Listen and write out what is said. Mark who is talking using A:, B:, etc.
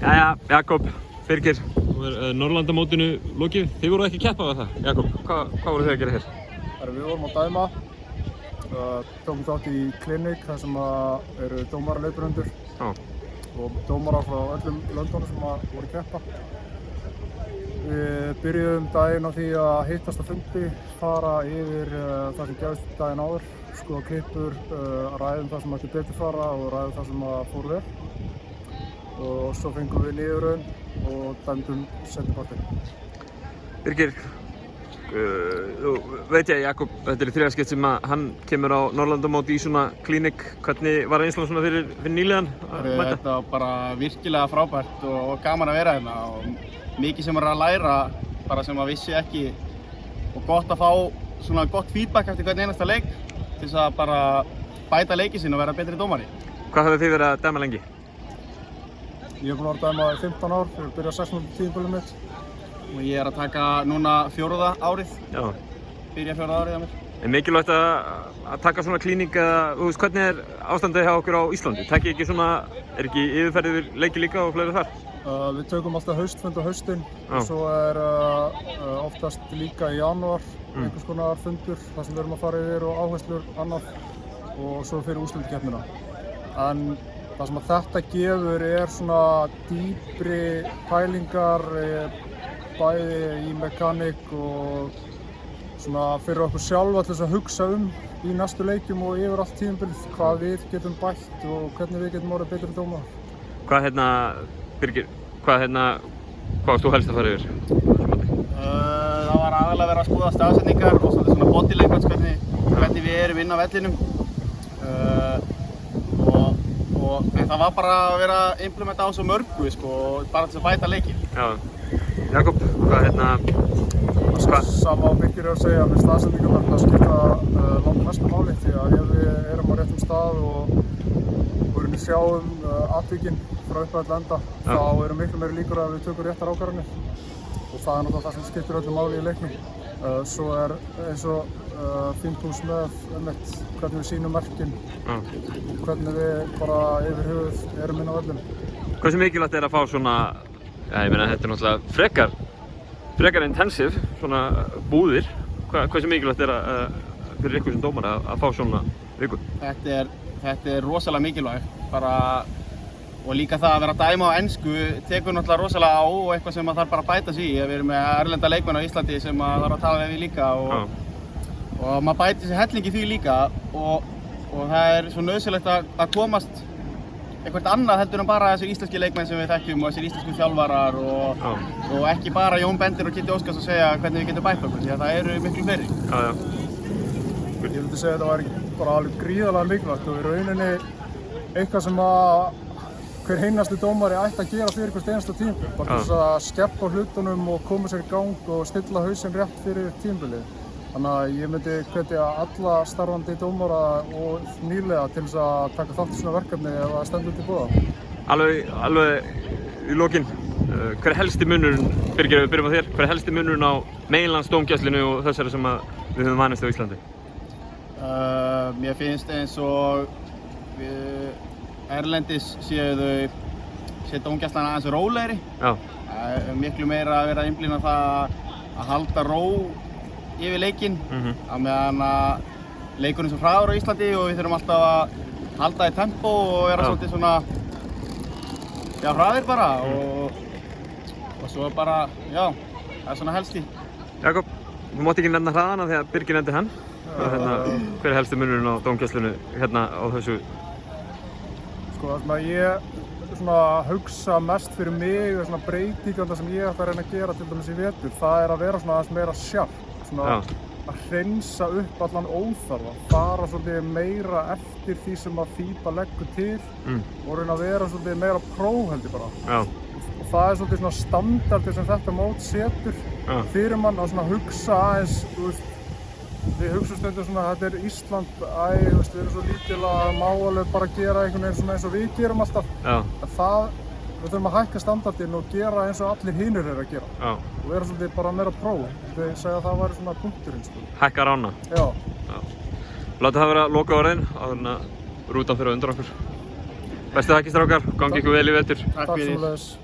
A: Jæja, Jakob, Birgir, Norðurlandamótinu lokið. Þið voru ekki að keppa við það, Jakob. Hvað voru þið að gera hér?
B: Við vorum að dæma, tókum þátt í kliník þar sem eru dómarar leiðbeinendur og dómarar frá öllum löndunum sem voru að keppa. Við byrjuðum daginn á því að hittast á fundi, fara yfir það sem gerðist daginn áður, skoða klippur, ræðum það sem ætti betur fara og ræðum það sem fór vel. Og svo fengum við niðurröðun og dæmdum seinnipartinn.
A: Birgir, veit ég, Jakob, þetta er í þriðja skipti sem hann kemur á Norðurlandamóti í svona klíník. Hvernig var reynslan svona fyrir nýliðan að mæta?
C: Þetta var bara virkilega frábært og gaman að vera hérna og mikið sem er að læra bara sem að vissi ekki og gott að fá svona gott feedback eftir hvern einasta leik til þess að bara bæta leikinn sinn og vera betri dómari.
A: Hvað hafið þið verið að dæma lengi?
B: Ég hef búin að dæma í 15 ár, ég hef byrjað 16 tímabilið mitt.
C: Og ég er að taka núna 4. árið.
A: Já.
C: Byrja 4. árið á mér.
A: Er mikilvægt að taka svona klíník eða, þú veist, hvernig er ástandið hjá okkur á Íslandi? Takið ekki svona, er ekki yfirferðið yfir leiki líka og fleiri þar?
B: Við tökum alltaf haustfund á haustinn og svo er oftast líka í janúar einhvers konar fundur þar sem við erum að fara yfir og áherslur annað og svo fyrir úrslitakeppnina. En það sem þetta gefur er svona dýpri pælingar bæði í mekaník og svona fyrir okkur sjálfa til þess að hugsa í næstu leikjum og yfir allt tímabilið hvað við getum bætt og hvernig við getum orðið betri dómarar.
A: Hvað Birgir, hvað varst þú helst að fara yfir?
C: Það var aðalega verið að skoða staðsetningar og svona body language, hvernig við erum inn á vellinum. En það var bara að vera að implementa á svo mörgu, bara til að bæta leikinn.
A: Já. Jakob, hvað?
B: Sama á Birgir að segja með staðsetningarnar, það skipta langt mestu máli því að ef við erum á réttum stað og sjáum atvikinn frá upphæð til enda, þá eru miklu meiri líkur að við tökum réttar ákvarðanir og það er náttúrulega það sem skiptir öllu máli í leiknum. Svo er eins og fíntúns með hvernig við sýnum merkin og hvernig við bara yfir höfuð erum inn á vellinu.
A: Hversu mikilvægt er að fá svona, ég meina þetta er náttúrulega frekar intensiv, svona búðir. Hversu mikilvægt er fyrir ykkur sem dómar að fá svona viku?
C: Þetta er rosalega mikilvægt og líka það að vera að dæma á ensku tekur náttúrulega rosalega á og eitthvað sem þarf bara að bæta sig í. Við erum með erlenda leikmenn á Íslandi sem þarf að tala við líka og maður bætir sér helling í því líka og það er svo nauðsynlegt að komast eitthvað annað heldur en bara þessir íslenski leikmenn sem við þekkjum og þessir íslensku þjálfarar og ekki bara Jón Bendir og Kitty Óskars að segja hvernig við getum bætt okkur því að það eru miklu fleiri.
B: Ég vildi segja að þetta var bara alveg gríðarlega mikilvægt og í rauninni eitthvað sem hver einasti dómari ætti að gera fyrir hvert einasta tímabil. Bara til þess að skeppa hlutunum og koma sér í gang og stilla hausinn rétt fyrir tímabilið. Þannig að ég myndi hvetja alla starfandi dómara og nýliða til þess að taka þátt í svona verkefni ef það stendur til boða.
A: Alveg í lokin, hver er helsti munurinn, Birgir, ef við byrjum á þér, hver er helsti munurinn á meginlandsdómgæslunni og þessari sem við höfum vanist á Íslandi?
C: Mér finnst eins og erlendis séu dómgæslan aðeins rólegri. Miklu meira að vera að einblína það að halda ró yfir leikinn á meðan að leikurinn er svo hraður á Íslandi og við þurfum alltaf að halda í tempó og vera svolítið svona hraðir bara og svo bara, það er svona helst í.
A: Jakob, þú mátt ekki nefna hraðana því að Birgir nefndi hann. Hver er helsti munurinn á dómgæslunni hérna á þessu?
B: Það sem að ég hugsa mest fyrir mig og breytingarna sem ég ætti að reyna að gera til dæmis í vetur, það er að vera aðeins meira sjarp, að hreinsa upp allan óþarfa, fara svolítið meira eftir því sem að FIBA leggur til og reyna að vera svolítið meira prófheldi bara. Og það er svolítið standardi sem þetta mót setur fyrir mann að hugsa aðeins, við hugsum stundum þetta er Ísland, við erum svo lítil að má alveg bara gera einhvern veginn eins og við gerum alltaf. Við þurfum að hækka standardinn og gera eins og allir hinir eru að gera. Og vera svolítið bara meira próf. Þau segja að það væri svona punkturinn.
A: Hækka rána?
B: Já.
A: Látið það vera lokaorðin áður en að rútan fyrir undan okkur. Bestu þakkir strákar, gangi ykkur vel í vetur.
C: Takk fyrir.